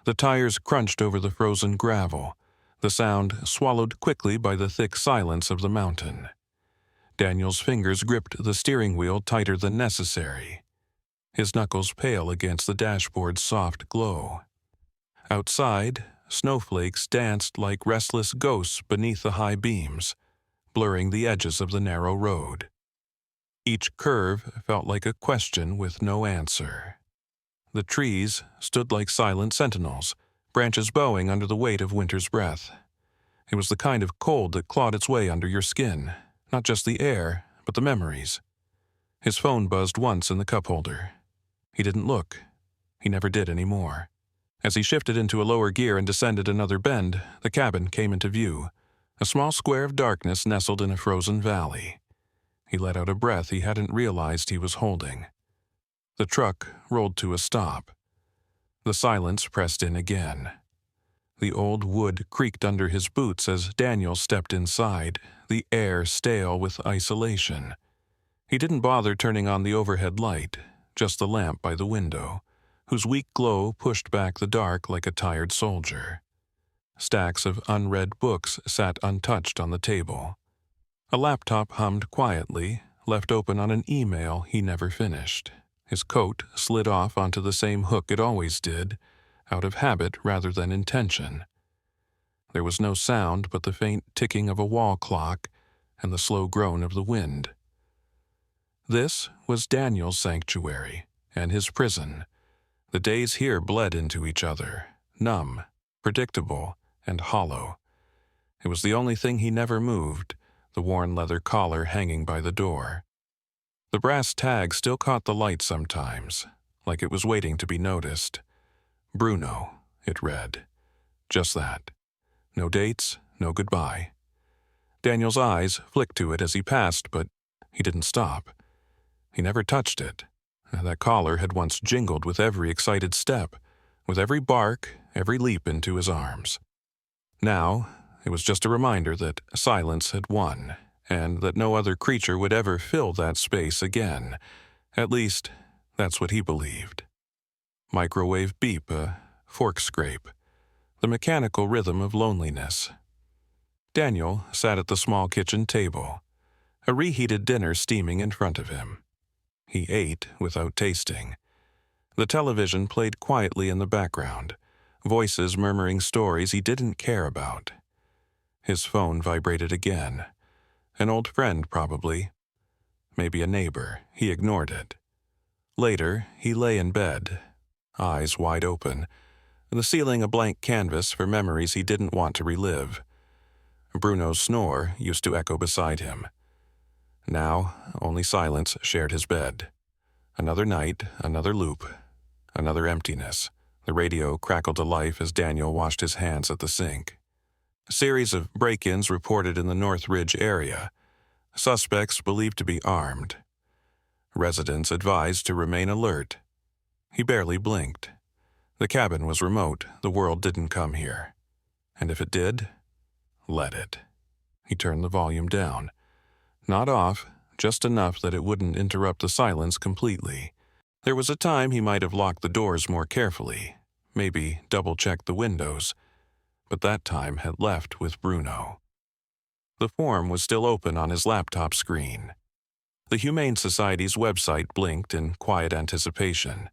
The tires crunched over the frozen gravel, the sound swallowed quickly by the thick silence of the mountain. Daniel's fingers gripped the steering wheel tighter than necessary, his knuckles pale against the dashboard's soft glow. Outside, snowflakes danced like restless ghosts beneath the high beams, blurring the edges of the narrow road. Each curve felt like a question with no answer. The trees stood like silent sentinels, branches bowing under the weight of winter's breath. It was the kind of cold that clawed its way under your skin, not just the air, but the memories. His phone buzzed once in the cup holder. He didn't look. He never did anymore. As he shifted into a lower gear and descended another bend, the cabin came into view, a small square of darkness nestled in a frozen valley. He let out a breath he hadn't realized he was holding. The truck rolled to a stop. The silence pressed in again. The old wood creaked under his boots as Daniel stepped inside, the air stale with isolation. He didn't bother turning on the overhead light, just the lamp by the window, whose weak glow pushed back the dark like a tired soldier. Stacks of unread books sat untouched on the table. A laptop hummed quietly, left open on an email he never finished. His coat slid off onto the same hook it always did, out of habit rather than intention. There was no sound but the faint ticking of a wall clock and the slow groan of the wind. This was Daniel's sanctuary and his prison. The days here bled into each other, numb, predictable, and hollow. It was the only thing he never moved, the worn leather collar hanging by the door. The brass tag still caught the light sometimes, like it was waiting to be noticed. Bruno, it read. Just that. No dates, no goodbye. Daniel's eyes flicked to it as he passed, but he didn't stop. He never touched it. That collar had once jingled with every excited step, with every bark, every leap into his arms. Now, it was just a reminder that silence had won, and that no other creature would ever fill that space again. At least, that's what he believed. Microwave beep, a fork scrape, the mechanical rhythm of loneliness. Daniel sat at the small kitchen table, a reheated dinner steaming in front of him. He ate without tasting. The television played quietly in the background, voices murmuring stories he didn't care about. His phone vibrated again. An old friend, probably. Maybe a neighbor. He ignored it. Later, he lay in bed, eyes wide open, the ceiling a blank canvas for memories he didn't want to relive. Bruno's snore used to echo beside him. Now, only silence shared his bed. Another night, another loop, another emptiness. The radio crackled to life as Daniel washed his hands at the sink. A series of break-ins reported in the North Ridge area. Suspects believed to be armed. Residents advised to remain alert. He barely blinked. The cabin was remote. The world didn't come here. And if it did, let it. He turned the volume down. Not off, just enough that it wouldn't interrupt the silence completely. There was a time he might have locked the doors more carefully, maybe double-checked the windows, but that time had left with Bruno. The form was still open on his laptop screen. The Humane Society's website blinked in quiet anticipation.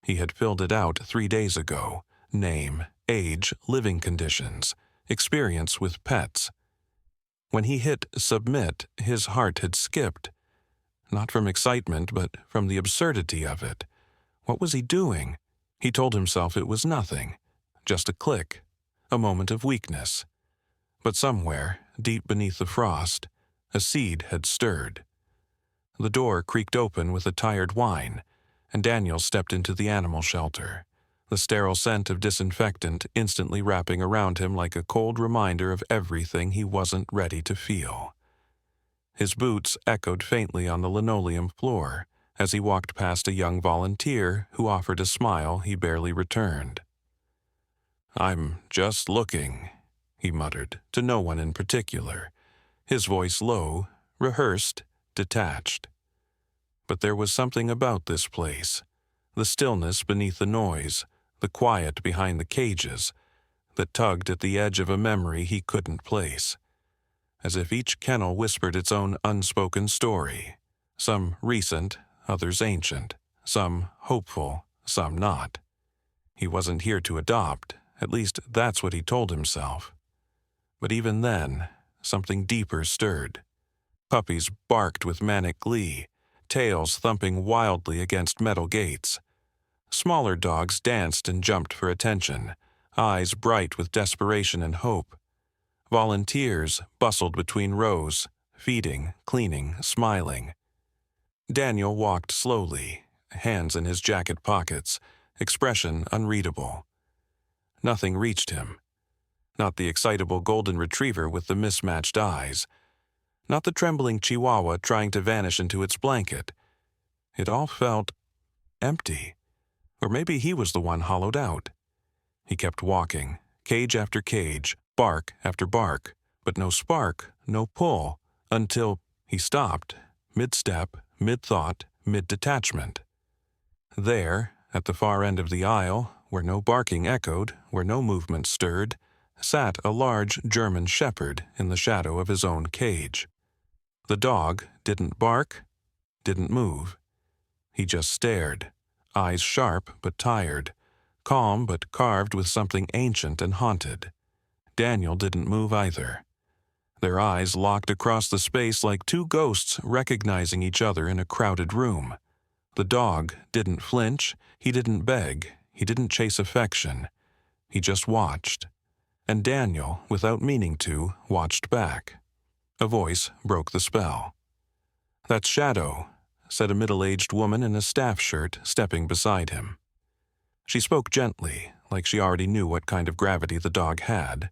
He had filled it out 3 days ago. Name, age, living conditions, experience with pets. When he hit submit, his heart had skipped. Not from excitement, but from the absurdity of it. What was he doing? He told himself it was nothing, just a click, a moment of weakness. But somewhere, deep beneath the frost, a seed had stirred. The door creaked open with a tired whine, and Daniel stepped into the animal shelter, the sterile scent of disinfectant instantly wrapping around him like a cold reminder of everything he wasn't ready to feel. His boots echoed faintly on the linoleum floor as he walked past a young volunteer who offered a smile he barely returned. "I'm just looking," he muttered, to no one in particular, his voice low, rehearsed, detached. But there was something about this place, the stillness beneath the noise, the quiet behind the cages that tugged at the edge of a memory he couldn't place, as if each kennel whispered its own unspoken story, some recent, others ancient, some hopeful, some not. He wasn't here to adopt, at least that's what he told himself. But even then, something deeper stirred. Puppies barked with manic glee, tails thumping wildly against metal gates. Smaller dogs danced and jumped for attention, eyes bright with desperation and hope. Volunteers bustled between rows, feeding, cleaning, smiling. Daniel walked slowly, hands in his jacket pockets, expression unreadable. Nothing reached him. Not the excitable golden retriever with the mismatched eyes. Not the trembling chihuahua trying to vanish into its blanket. It all felt empty. Or maybe he was the one hollowed out. He kept walking, cage after cage, bark after bark, but no spark, no pull, until he stopped, mid-step, mid-thought, mid-detachment. There, at the far end of the aisle, where no barking echoed, where no movement stirred, sat a large German shepherd in the shadow of his own cage. The dog didn't bark, didn't move. He just stared, eyes sharp but tired, calm but carved with something ancient and haunted. Daniel didn't move either. Their eyes locked across the space like two ghosts recognizing each other in a crowded room. The dog didn't flinch, he didn't beg, he didn't chase affection. He just watched. And Daniel, without meaning to, watched back. A voice broke the spell. "That's Shadow," said a middle-aged woman in a staff shirt stepping beside him. She spoke gently, like she already knew what kind of gravity the dog had.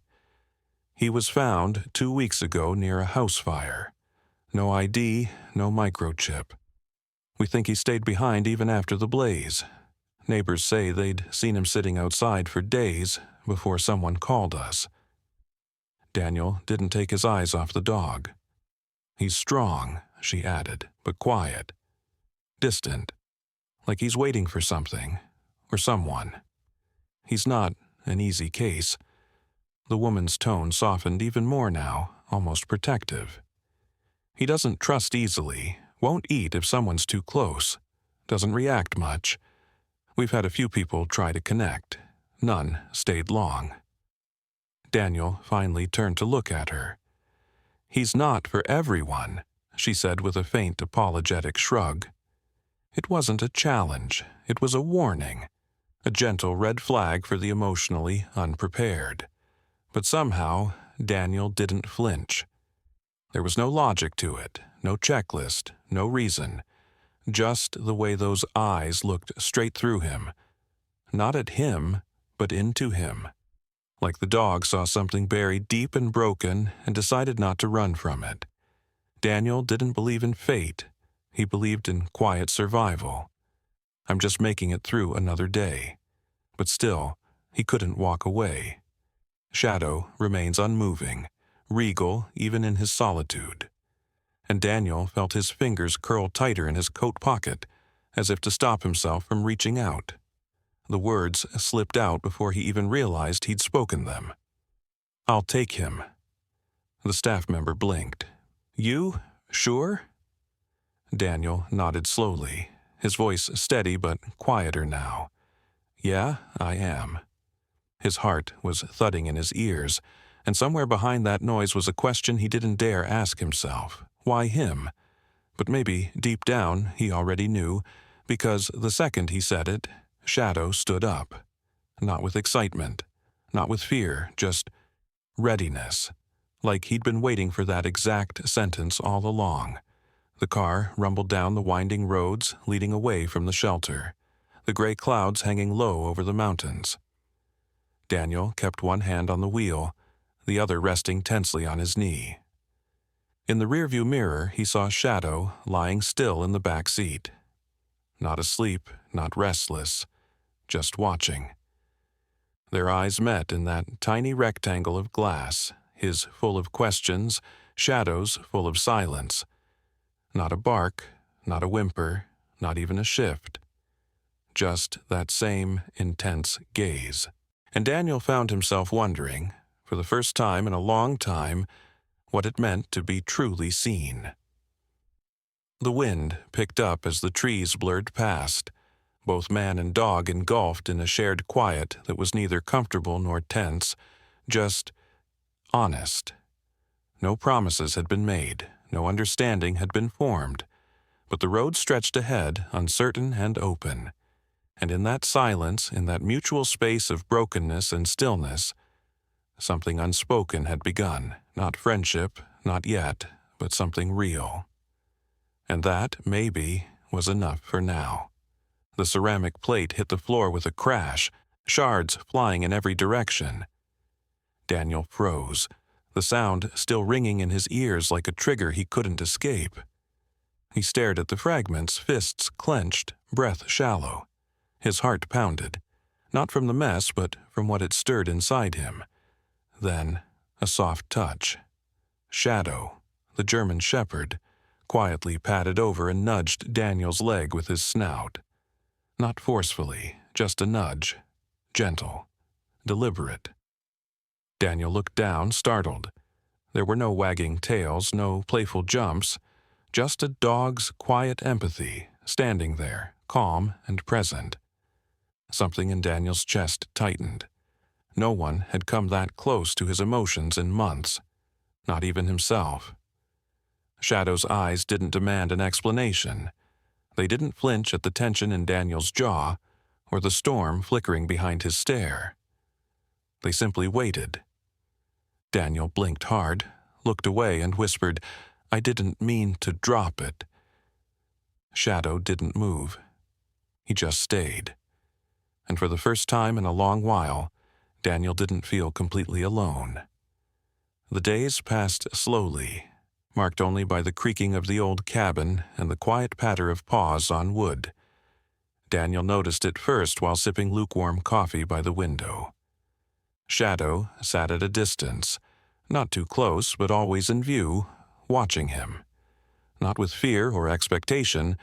"He was found 2 weeks ago near a house fire. No ID, no microchip. We think he stayed behind even after the blaze. Neighbors say they'd seen him sitting outside for days before someone called us." Daniel didn't take his eyes off the dog. "He's strong," she added, "but quiet. Distant. Like he's waiting for something, or someone. He's not an easy case." The woman's tone softened even more now, almost protective. "He doesn't trust easily, won't eat if someone's too close, doesn't react much. We've had a few people try to connect. None stayed long." Daniel finally turned to look at her. "He's not for everyone," she said with a faint apologetic shrug. It wasn't a challenge, it was a warning, a gentle red flag for the emotionally unprepared. But somehow, Daniel didn't flinch. There was no logic to it, no checklist, no reason. Just the way those eyes looked straight through him. Not at him, but into him. Like the dog saw something buried deep and broken and decided not to run from it. Daniel didn't believe in fate. He believed in quiet survival. I'm just making it through another day. But still, he couldn't walk away. Shadow remains unmoving, regal even in his solitude. And Daniel felt his fingers curl tighter in his coat pocket, as if to stop himself from reaching out. The words slipped out before he even realized he'd spoken them. "I'll take him." The staff member blinked. "You? Sure?" Daniel nodded slowly, his voice steady but quieter now. "Yeah, I am." His heart was thudding in his ears, and somewhere behind that noise was a question he didn't dare ask himself. Why him? But maybe, deep down, he already knew, because the second he said it, Shadow stood up. Not with excitement, not with fear, just readiness. Like he'd been waiting for that exact sentence all along. The car rumbled down the winding roads leading away from the shelter, the gray clouds hanging low over the mountains. Daniel kept one hand on the wheel, the other resting tensely on his knee. In the rearview mirror, he saw Shadow lying still in the back seat. Not asleep, not restless, just watching. Their eyes met in that tiny rectangle of glass, his full of questions, Shadow's full of silence. Not a bark, not a whimper, not even a shift. just that same intense gaze. And Daniel found himself wondering, for the first time in a long time, what it meant to be truly seen. The wind picked up as the trees blurred past, both man and dog engulfed in a shared quiet that was neither comfortable nor tense, just honest. No promises had been made, no understanding had been formed, but the road stretched ahead, uncertain and open. And in that silence, in that mutual space of brokenness and stillness, something unspoken had begun, not friendship, not yet, but something real. And that, maybe, was enough for now. The ceramic plate hit the floor with a crash, shards flying in every direction. Daniel froze, the sound still ringing in his ears like a trigger he couldn't escape. He stared at the fragments, fists clenched, breath shallow. His heart pounded, not from the mess, but from what it stirred inside him. Then, a soft touch. Shadow, the German shepherd, quietly patted over and nudged Daniel's leg with his snout. Not forcefully, just a nudge. Gentle. Deliberate. Daniel looked down, startled. There were no wagging tails, no playful jumps, just a dog's quiet empathy, standing there, calm and present. Something in Daniel's chest tightened. No one had come that close to his emotions in months, not even himself. Shadow's eyes didn't demand an explanation. They didn't flinch at the tension in Daniel's jaw or the storm flickering behind his stare. They simply waited. Daniel blinked hard, looked away and whispered, "I didn't mean to drop it." Shadow didn't move. He just stayed. And for the first time in a long while, Daniel didn't feel completely alone. The days passed slowly, marked only by the creaking of the old cabin and the quiet patter of paws on wood. Daniel noticed it first while sipping lukewarm coffee by the window. Shadow sat at a distance, not too close but always in view, watching him. Not with fear or expectation,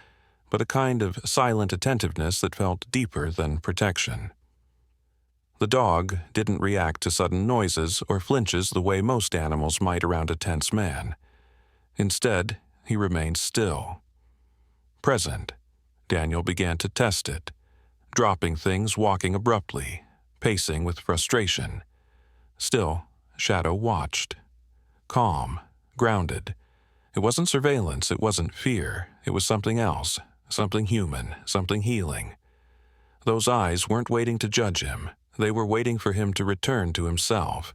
but a kind of silent attentiveness that felt deeper than protection. The dog didn't react to sudden noises or flinches the way most animals might around a tense man. Instead, he remained still. Present, Daniel began to test it, dropping things, walking abruptly, pacing with frustration. Still, Shadow watched. Calm, grounded. It wasn't surveillance, it wasn't fear, it was something else, something human, something healing. Those eyes weren't waiting to judge him, they were waiting for him to return to himself.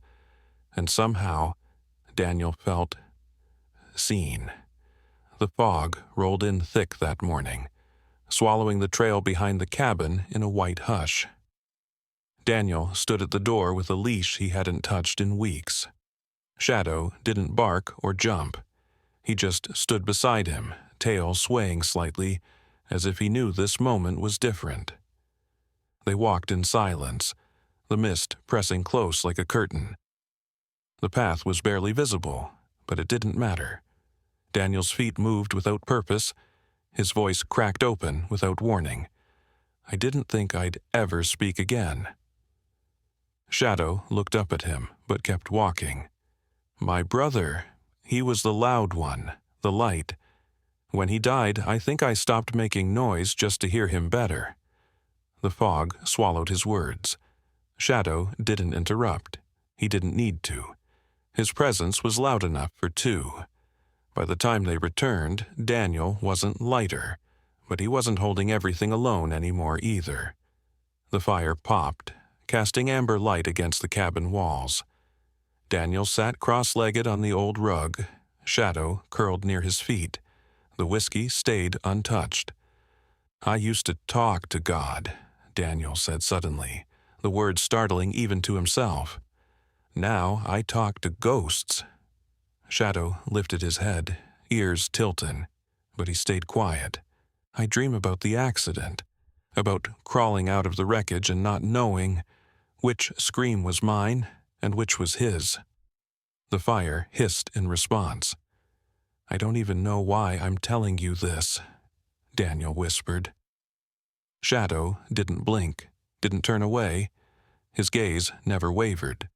And somehow, Daniel felt seen. The fog rolled in thick that morning, swallowing the trail behind the cabin in a white hush. Daniel stood at the door with a leash he hadn't touched in weeks. Shadow didn't bark or jump. He just stood beside him, tail swaying slightly, as if he knew this moment was different. They walked in silence, the mist pressing close like a curtain. The path was barely visible, but it didn't matter. Daniel's feet moved without purpose. His voice cracked open without warning. "I didn't think I'd ever speak again." Shadow looked up at him, but kept walking. "My brother, he was the loud one, the light. When he died, I think I stopped making noise just to hear him better." The fog swallowed his words. Shadow didn't interrupt. He didn't need to. His presence was loud enough for two. By the time they returned, Daniel wasn't lighter, but he wasn't holding everything alone anymore either. The fire popped, casting amber light against the cabin walls. Daniel sat cross-legged on the old rug, Shadow curled near his feet. The whiskey stayed untouched. "I used to talk to God," Daniel said suddenly, the words startling even to himself. "Now I talk to ghosts." Shadow lifted his head, ears tilted, but he stayed quiet. "I dream about the accident, about crawling out of the wreckage and not knowing which scream was mine and which was his." The fire hissed in response. "I don't even know why I'm telling you this," Daniel whispered. Shadow didn't blink, didn't turn away. His gaze never wavered.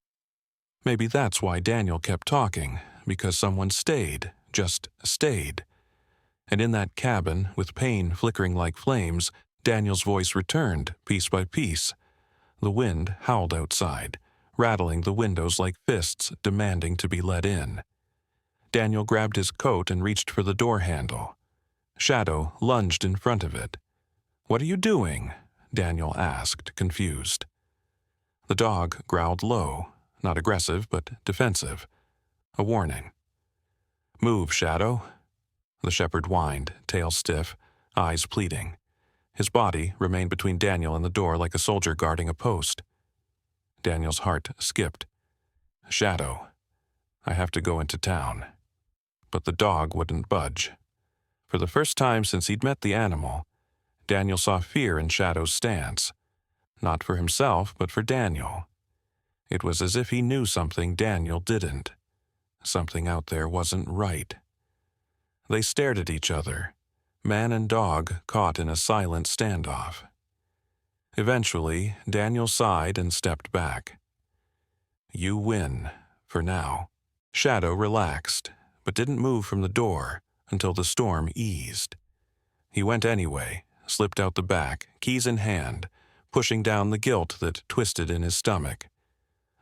Maybe that's why Daniel kept talking, because someone stayed, just stayed. And in that cabin, with pain flickering like flames, Daniel's voice returned, piece by piece. The wind howled outside, rattling the windows like fists demanding to be let in. Daniel grabbed his coat and reached for the door handle. Shadow lunged in front of it. "What are you doing?" Daniel asked, confused. The dog growled low, not aggressive but defensive. A warning. "Move, Shadow." The shepherd whined, tail stiff, eyes pleading. His body remained between Daniel and the door like a soldier guarding a post. Daniel's heart skipped. "Shadow, I have to go into town." But the dog wouldn't budge. For the first time since he'd met the animal, Daniel saw fear in Shadow's stance. Not for himself, but for Daniel. It was as if he knew something Daniel didn't. Something out there wasn't right. They stared at each other, man and dog caught in a silent standoff. Eventually, Daniel sighed and stepped back. "You win, for now." Shadow relaxed, but didn't move from the door until the storm eased. He went anyway, slipped out the back, keys in hand, pushing down the guilt that twisted in his stomach.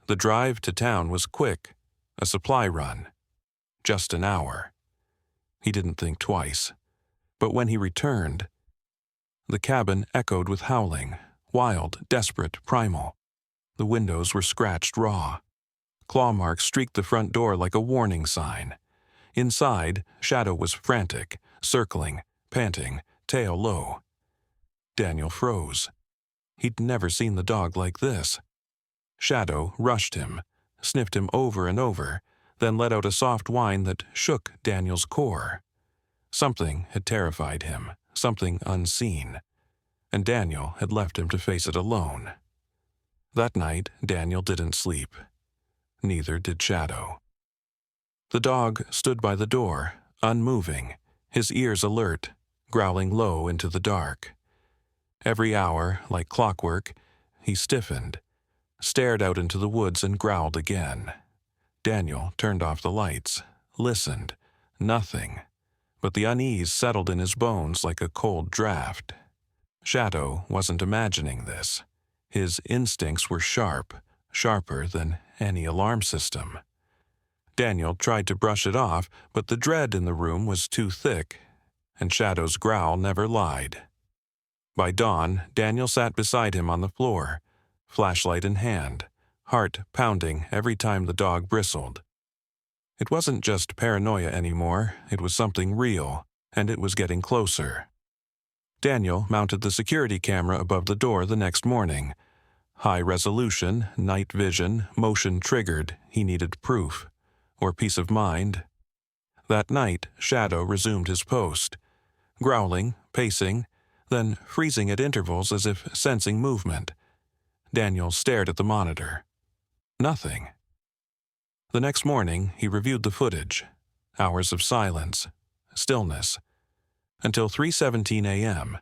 The drive to town was quick, a supply run. Just an hour. He didn't think twice. But when he returned, the cabin echoed with howling, wild, desperate, primal. The windows were scratched raw. Claw marks streaked the front door like a warning sign. Inside, Shadow was frantic, circling, panting, tail low. Daniel froze. He'd never seen the dog like this. Shadow rushed him, sniffed him over and over, then let out a soft whine that shook Daniel's core. Something had terrified him, something unseen, and Daniel had left him to face it alone. That night, Daniel didn't sleep. Neither did Shadow. The dog stood by the door, unmoving, his ears alert, growling low into the dark. Every hour, like clockwork, he stiffened, stared out into the woods and growled again. Daniel turned off the lights, listened. Nothing. But the unease settled in his bones like a cold draft. Shadow wasn't imagining this. His instincts were sharp, sharper than any alarm system. Daniel tried to brush it off, but the dread in the room was too thick, and Shadow's growl never lied. By dawn, Daniel sat beside him on the floor, flashlight in hand, heart pounding every time the dog bristled. It wasn't just paranoia anymore, it was something real, and it was getting closer. Daniel mounted the security camera above the door the next morning. High resolution, night vision, motion triggered, he needed proof. Or peace of mind. That night, Shadow resumed his post, growling, pacing, then freezing at intervals as if sensing movement. Daniel stared at the monitor. Nothing. The next morning, he reviewed the footage. Hours of silence, stillness. Until 3:17 a.m.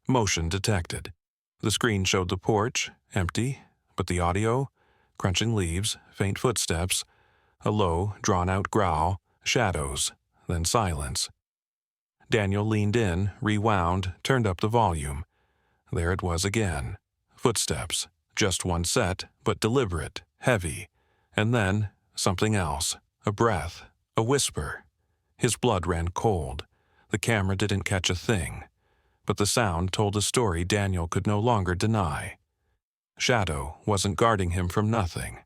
Motion detected. The screen showed the porch, empty, but the audio, crunching leaves, faint footsteps, a low, drawn-out growl, shadows, then silence. Daniel leaned in, rewound, turned up the volume. There it was again. Footsteps. Just one set, but deliberate, heavy. And then, something else. A breath. A whisper. His blood ran cold. The camera didn't catch a thing. But the sound told a story Daniel could no longer deny. Shadow wasn't guarding him from nothing.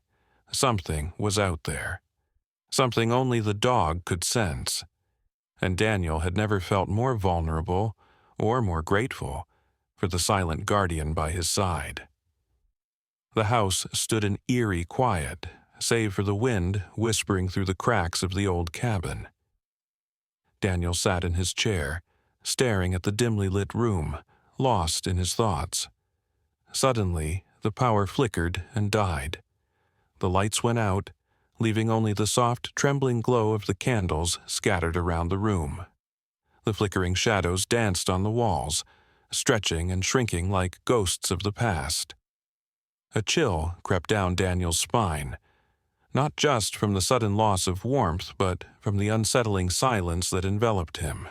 Something was out there. Something only the dog could sense. And Daniel had never felt more vulnerable or more grateful for the silent guardian by his side. The house stood in eerie quiet, save for the wind whispering through the cracks of the old cabin. Daniel sat in his chair, staring at the dimly lit room, lost in his thoughts. Suddenly, the power flickered and died. The lights went out, leaving only the soft, trembling glow of the candles scattered around the room. The flickering shadows danced on the walls, stretching and shrinking like ghosts of the past. A chill crept down Daniel's spine, not just from the sudden loss of warmth, but from the unsettling silence that enveloped him.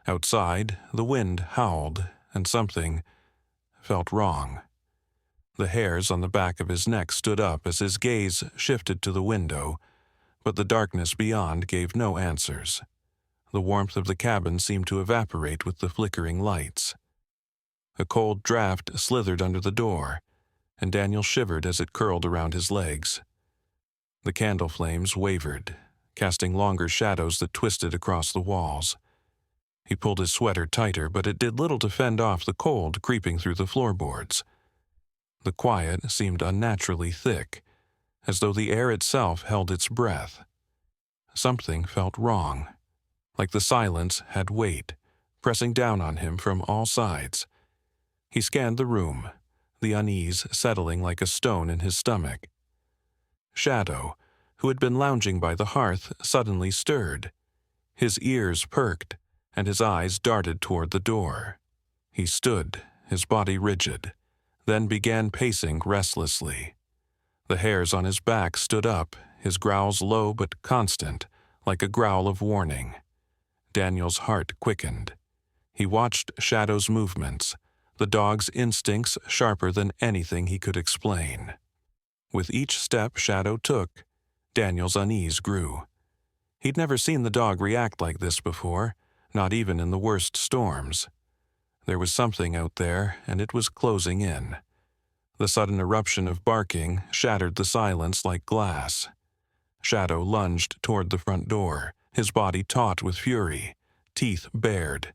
Outside, the wind howled, and something felt wrong. The hairs on the back of his neck stood up as his gaze shifted to the window, but the darkness beyond gave no answers. The warmth of the cabin seemed to evaporate with the flickering lights. A cold draft slithered under the door, and Daniel shivered as it curled around his legs. The candle flames wavered, casting longer shadows that twisted across the walls. He pulled his sweater tighter, but it did little to fend off the cold creeping through the floorboards. The quiet seemed unnaturally thick, as though the air itself held its breath. Something felt wrong, like the silence had weight, pressing down on him from all sides. He scanned the room, the unease settling like a stone in his stomach. Shadow, who had been lounging by the hearth, suddenly stirred. His ears perked, and his eyes darted toward the door. He stood, his body rigid, then began pacing restlessly. The hairs on his back stood up, his growls low but constant, like a growl of warning. Daniel's heart quickened. He watched Shadow's movements, the dog's instincts sharper than anything he could explain. With each step Shadow took, Daniel's unease grew. He'd never seen the dog react like this before, not even in the worst storms. There was something out there, and it was closing in. The sudden eruption of barking shattered the silence like glass. Shadow lunged toward the front door, his body taut with fury, teeth bared.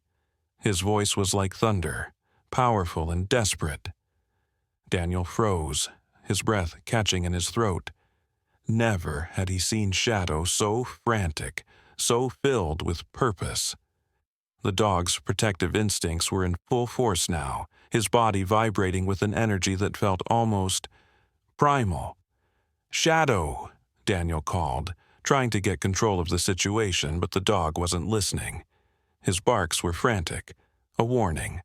His voice was like thunder, powerful and desperate. Daniel froze, his breath catching in his throat. Never had he seen Shadow so frantic, so filled with purpose. The dog's protective instincts were in full force now, his body vibrating with an energy that felt almost primal. "Shadow!" Daniel called, trying to get control of the situation, but the dog wasn't listening. His barks were frantic, a warning,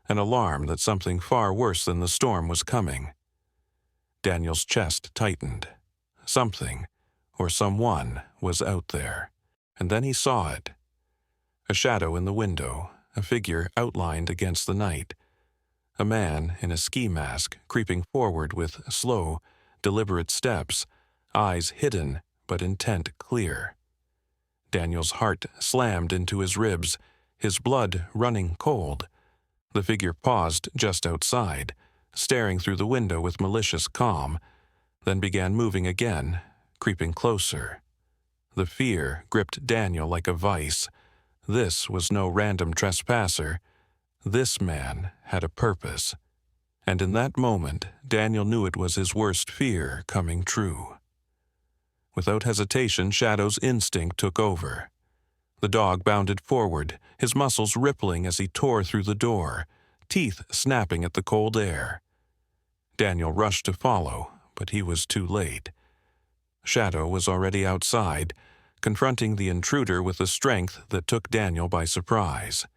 an alarm that something far worse than the storm was coming. Daniel's chest tightened. Something, or someone, was out there, and then he saw it. A shadow in the window, a figure outlined against the night. A man in a ski mask creeping forward with slow, deliberate steps, eyes hidden but intent clear. Daniel's heart slammed into his ribs, his blood running cold. The figure paused just outside, staring through the window with malicious calm, then began moving again, creeping closer. The fear gripped Daniel like a vice. This was no random trespasser. This man had a purpose. And in that moment, Daniel knew it was his worst fear coming true. Without hesitation, Shadow's instinct took over. The dog bounded forward, his muscles rippling as he tore through the door, teeth snapping at the cold air. Daniel rushed to follow, but he was too late. Shadow was already outside, confronting the intruder with a strength that took Daniel by surprise.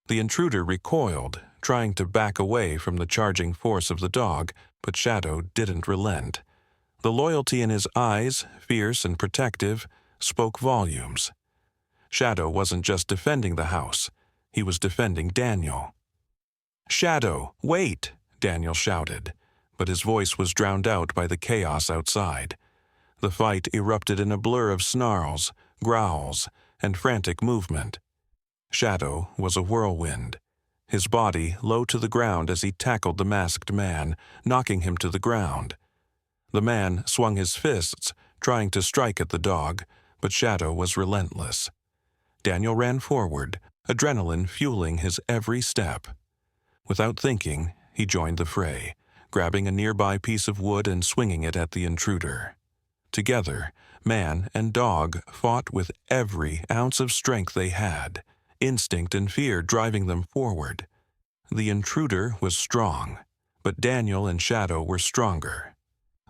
The intruder recoiled, trying to back away from the charging force of the dog, but Shadow didn't relent. The loyalty in his eyes, fierce and protective, spoke volumes. Shadow wasn't just defending the house, he was defending Daniel. "Shadow, wait!" Daniel shouted, but his voice was drowned out by the chaos outside. The fight erupted in a blur of snarls, growls, and frantic movement. Shadow was a whirlwind, his body low to the ground as he tackled the masked man, knocking him to the ground. The man swung his fists, trying to strike at the dog, but Shadow was relentless. Daniel ran forward, adrenaline fueling his every step. Without thinking, he joined the fray, grabbing a nearby piece of wood and swinging it at the intruder. Together, man and dog fought with every ounce of strength they had, instinct and fear driving them forward. The intruder was strong, but Daniel and Shadow were stronger.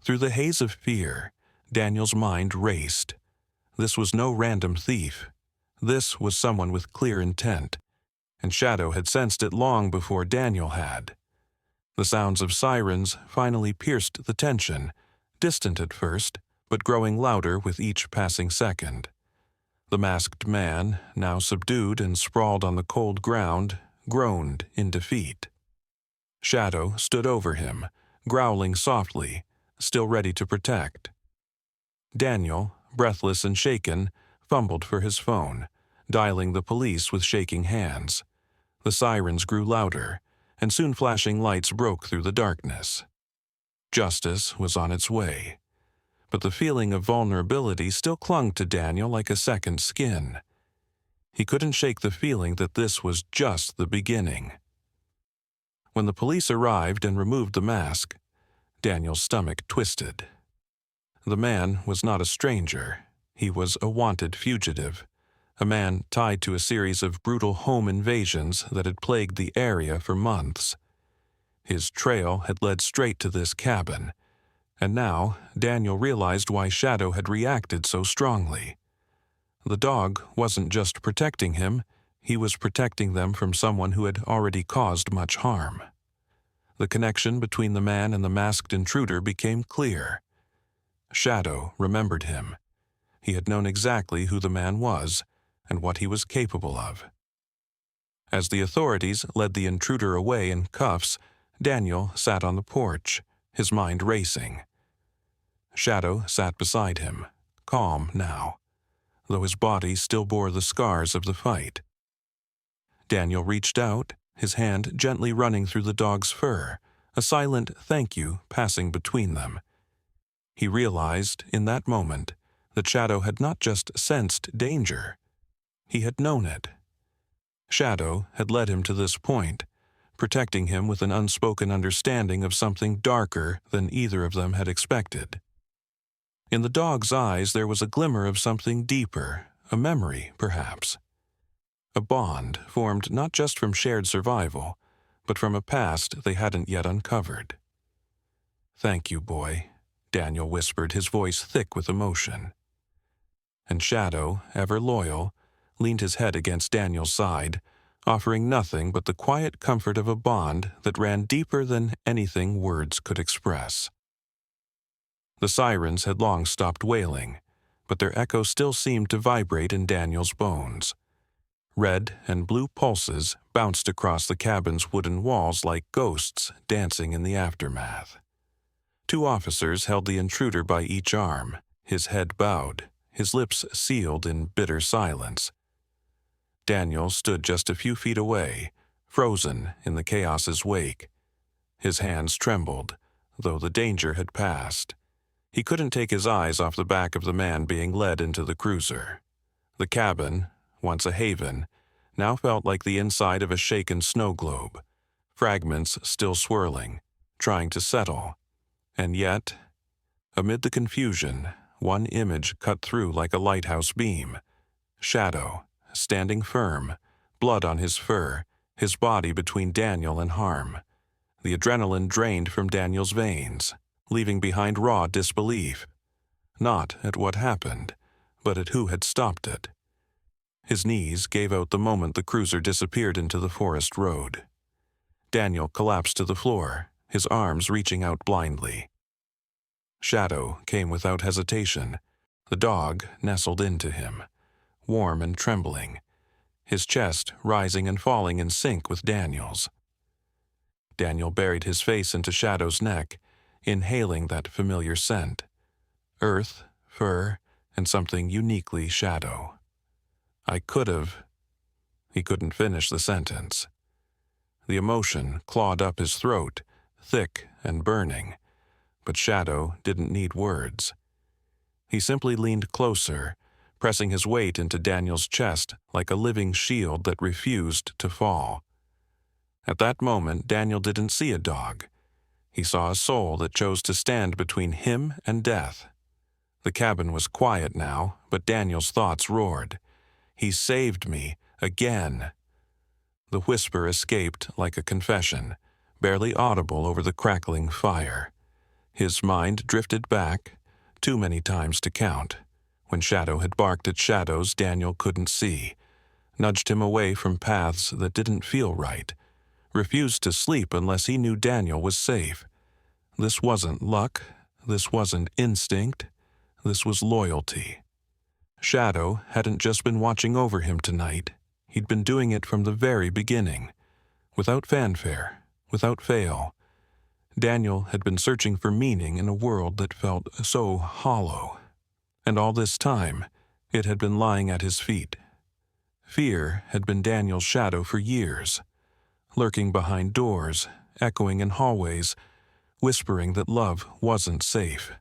Through the haze of fear, Daniel's mind raced. This was no random thief. This was someone with clear intent, and Shadow had sensed it long before Daniel had. The sounds of sirens finally pierced the tension, distant at first, but growing louder with each passing second. The masked man, now subdued and sprawled on the cold ground, groaned in defeat. Shadow stood over him, growling softly, still ready to protect. Daniel, breathless and shaken, fumbled for his phone, dialing the police with shaking hands. The sirens grew louder, and soon flashing lights broke through the darkness. Justice was on its way. But the feeling of vulnerability still clung to Daniel like a second skin. He couldn't shake the feeling that this was just the beginning. When the police arrived and removed the mask, Daniel's stomach twisted. The man was not a stranger. He was a wanted fugitive, a man tied to a series of brutal home invasions that had plagued the area for months. His trail had led straight to this cabin, and now Daniel realized why Shadow had reacted so strongly. The dog wasn't just protecting him, he was protecting them from someone who had already caused much harm. The connection between the man and the masked intruder became clear. Shadow remembered him. He had known exactly who the man was and what he was capable of. As the authorities led the intruder away in cuffs, Daniel sat on the porch, his mind racing. Shadow sat beside him, calm now, though his body still bore the scars of the fight. Daniel reached out, his hand gently running through the dog's fur, a silent thank you passing between them. He realized, in that moment, that Shadow had not just sensed danger. He had known it. Shadow had led him to this point, protecting him with an unspoken understanding of something darker than either of them had expected. In the dog's eyes there was a glimmer of something deeper, a memory, perhaps. A bond formed not just from shared survival, but from a past they hadn't yet uncovered. "Thank you, boy," Daniel whispered, his voice thick with emotion. And Shadow, ever loyal, leaned his head against Daniel's side, offering nothing but the quiet comfort of a bond that ran deeper than anything words could express. The sirens had long stopped wailing, but their echo still seemed to vibrate in Daniel's bones. Red and blue pulses bounced across the cabin's wooden walls like ghosts dancing in the aftermath. 2 officers held the intruder by each arm, his head bowed, his lips sealed in bitter silence. Daniel stood just a few feet away, frozen in the chaos's wake. His hands trembled, though the danger had passed. He couldn't take his eyes off the back of the man being led into the cruiser. The cabin, once a haven, now felt like the inside of a shaken snow globe, fragments still swirling, trying to settle. And yet, amid the confusion, one image cut through like a lighthouse beam. Shadow, standing firm, blood on his fur, his body between Daniel and harm. The adrenaline drained from Daniel's veins, leaving behind raw disbelief, not at what happened, but at who had stopped it. His knees gave out the moment the cruiser disappeared into the forest road. Daniel collapsed to the floor, his arms reaching out blindly. Shadow came without hesitation. The dog nestled into him, warm and trembling, his chest rising and falling in sync with Daniel's. Daniel buried his face into Shadow's neck, inhaling that familiar scent. Earth, fur, and something uniquely Shadow. "I could have..." He couldn't finish the sentence. The emotion clawed up his throat, thick and burning, but Shadow didn't need words. He simply leaned closer, pressing his weight into Daniel's chest like a living shield that refused to fall. At that moment, Daniel didn't see a dog. He saw a soul that chose to stand between him and death. The cabin was quiet now, but Daniel's thoughts roared. "He saved me, again." The whisper escaped like a confession, barely audible over the crackling fire. His mind drifted back, too many times to count, when Shadow had barked at shadows Daniel couldn't see, nudged him away from paths that didn't feel right, refused to sleep unless he knew Daniel was safe. This wasn't luck, this wasn't instinct, this was loyalty. Shadow hadn't just been watching over him tonight, he'd been doing it from the very beginning. Without fanfare, without fail. Daniel had been searching for meaning in a world that felt so hollow. And all this time, it had been lying at his feet. Fear had been Daniel's shadow for years, lurking behind doors, echoing in hallways, whispering that love wasn't safe.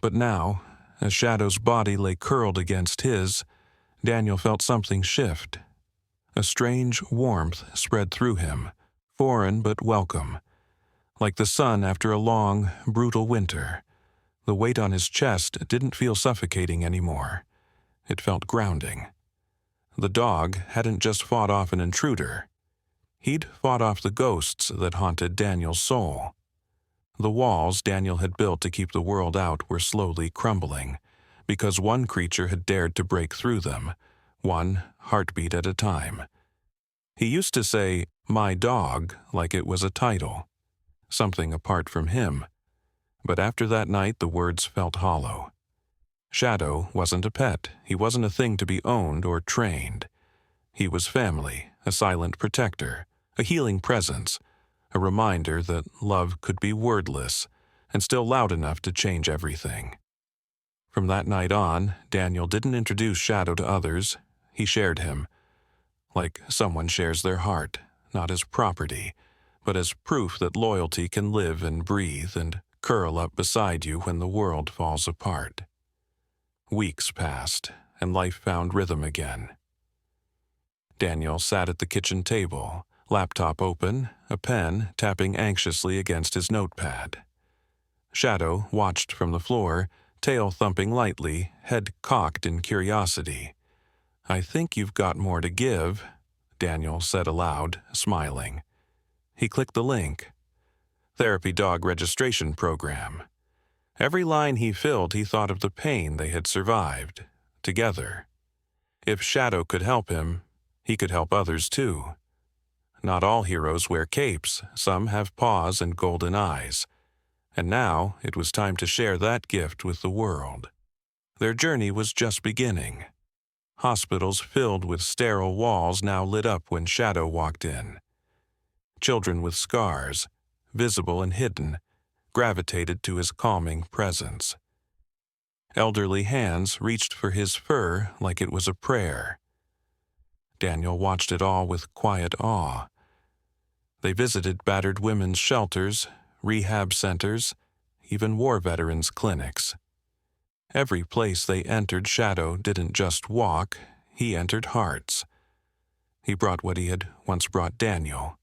But now, as Shadow's body lay curled against his, Daniel felt something shift. A strange warmth spread through him, foreign but welcome. Like the sun after a long, brutal winter, the weight on his chest didn't feel suffocating anymore. It felt grounding. The dog hadn't just fought off an intruder. He'd fought off the ghosts that haunted Daniel's soul. The walls Daniel had built to keep the world out were slowly crumbling, because one creature had dared to break through them, one heartbeat at a time. He used to say, "my dog," like it was a title, something apart from him. But after that night, the words felt hollow. Shadow wasn't a pet. He wasn't a thing to be owned or trained. He was family, a silent protector, a healing presence, a reminder that love could be wordless and still loud enough to change everything. From that night on, Daniel didn't introduce Shadow to others. He shared him, like someone shares their heart, not as property, but as proof that loyalty can live and breathe and curl up beside you when the world falls apart. Weeks passed, and life found rhythm again. Daniel sat at the kitchen table, laptop open, a pen tapping anxiously against his notepad. Shadow watched from the floor, tail thumping lightly, head cocked in curiosity. "I think you've got more to give," Daniel said aloud, smiling. He clicked the link. Therapy dog registration program. Every line he filled, he thought of the pain they had survived, together. If Shadow could help him, he could help others too. Not all heroes wear capes, some have paws and golden eyes. And now it was time to share that gift with the world. Their journey was just beginning. Hospitals filled with sterile walls now lit up when Shadow walked in. Children with scars, visible and hidden, gravitated to his calming presence. Elderly hands reached for his fur like it was a prayer. Daniel watched it all with quiet awe. They visited battered women's shelters, rehab centers, even war veterans' clinics. Every place they entered, Shadow didn't just walk, he entered hearts. He brought what he had once brought Daniel: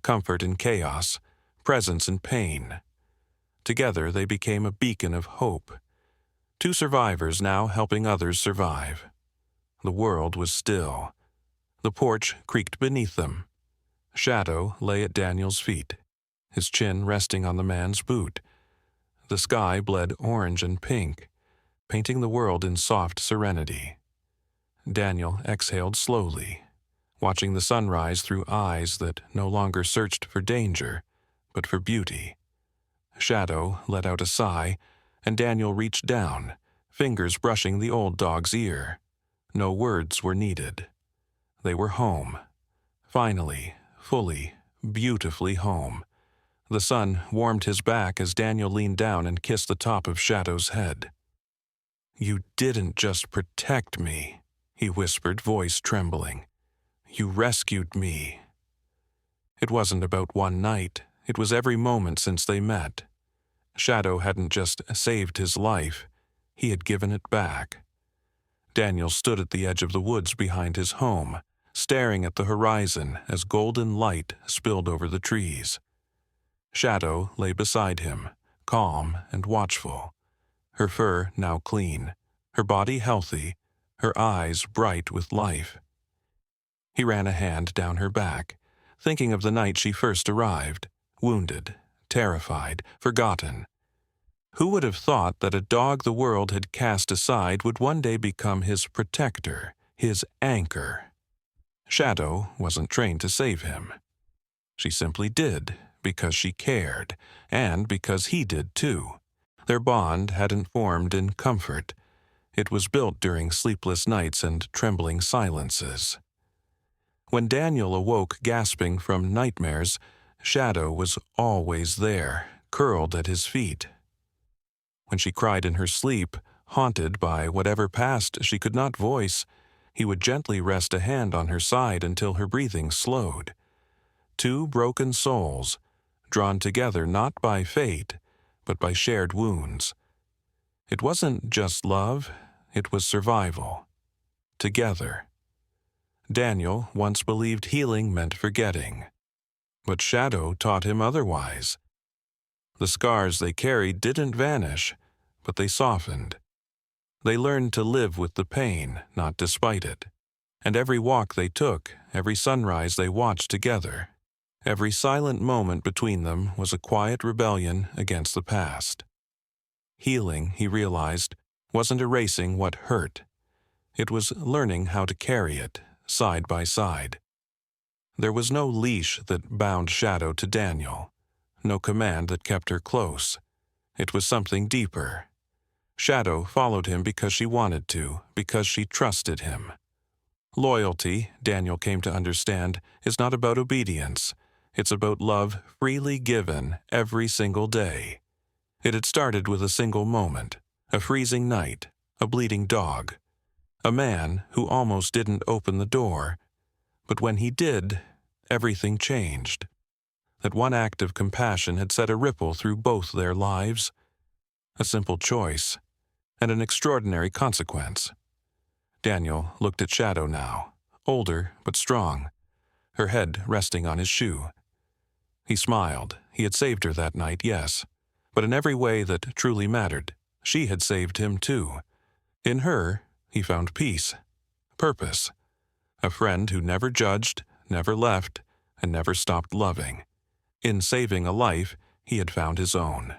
comfort in chaos, presence in pain. Together they became a beacon of hope. Two survivors now helping others survive. The world was still. The porch creaked beneath them. Shadow lay at Daniel's feet, his chin resting on the man's boot. The sky bled orange and pink, painting the world in soft serenity. Daniel exhaled slowly, watching the sunrise through eyes that no longer searched for danger, but for beauty. Shadow let out a sigh, and Daniel reached down, fingers brushing the old dog's ear. No words were needed. They were home. Finally, fully, beautifully home. The sun warmed his back as Daniel leaned down and kissed the top of Shadow's head. "You didn't just protect me," he whispered, voice trembling. "You rescued me." It wasn't about one night. It was every moment since they met. Shadow hadn't just saved his life. He had given it back. Daniel stood at the edge of the woods behind his home, staring at the horizon as golden light spilled over the trees. Shadow lay beside him, calm and watchful, her fur now clean, her body healthy, her eyes bright with life. He ran a hand down her back, thinking of the night she first arrived, wounded, terrified, forgotten. Who would have thought that a dog the world had cast aside would one day become his protector, his anchor? Shadow wasn't trained to save him. She simply did, because she cared, and because he did too. Their bond hadn't formed in comfort. It was built during sleepless nights and trembling silences. When Daniel awoke gasping from nightmares, Shadow was always there, curled at his feet. When she cried in her sleep, haunted by whatever past she could not voice, he would gently rest a hand on her side until her breathing slowed. Two broken souls, drawn together not by fate, but by shared wounds. It wasn't just love, it was survival. Together. Daniel once believed healing meant forgetting, but Shadow taught him otherwise. The scars they carried didn't vanish, but they softened. They learned to live with the pain, not despite it. And every walk they took, every sunrise they watched together, every silent moment between them was a quiet rebellion against the past. Healing, he realized, wasn't erasing what hurt. It was learning how to carry it, side by side. There was no leash that bound Shadow to Daniel, no command that kept her close. It was something deeper. Shadow followed him because she wanted to, because she trusted him. Loyalty, Daniel came to understand, is not about obedience. It's about love freely given every single day. It had started with a single moment, a freezing night, a bleeding dog, a man who almost didn't open the door. But when he did, everything changed. That one act of compassion had set a ripple through both their lives. A simple choice, and an extraordinary consequence. Daniel looked at Shadow now, older but strong, her head resting on his shoe. He smiled. He had saved her that night, yes, but in every way that truly mattered, she had saved him too. In her, he found peace, purpose, a friend who never judged, never left, and never stopped loving. In saving a life, he had found his own.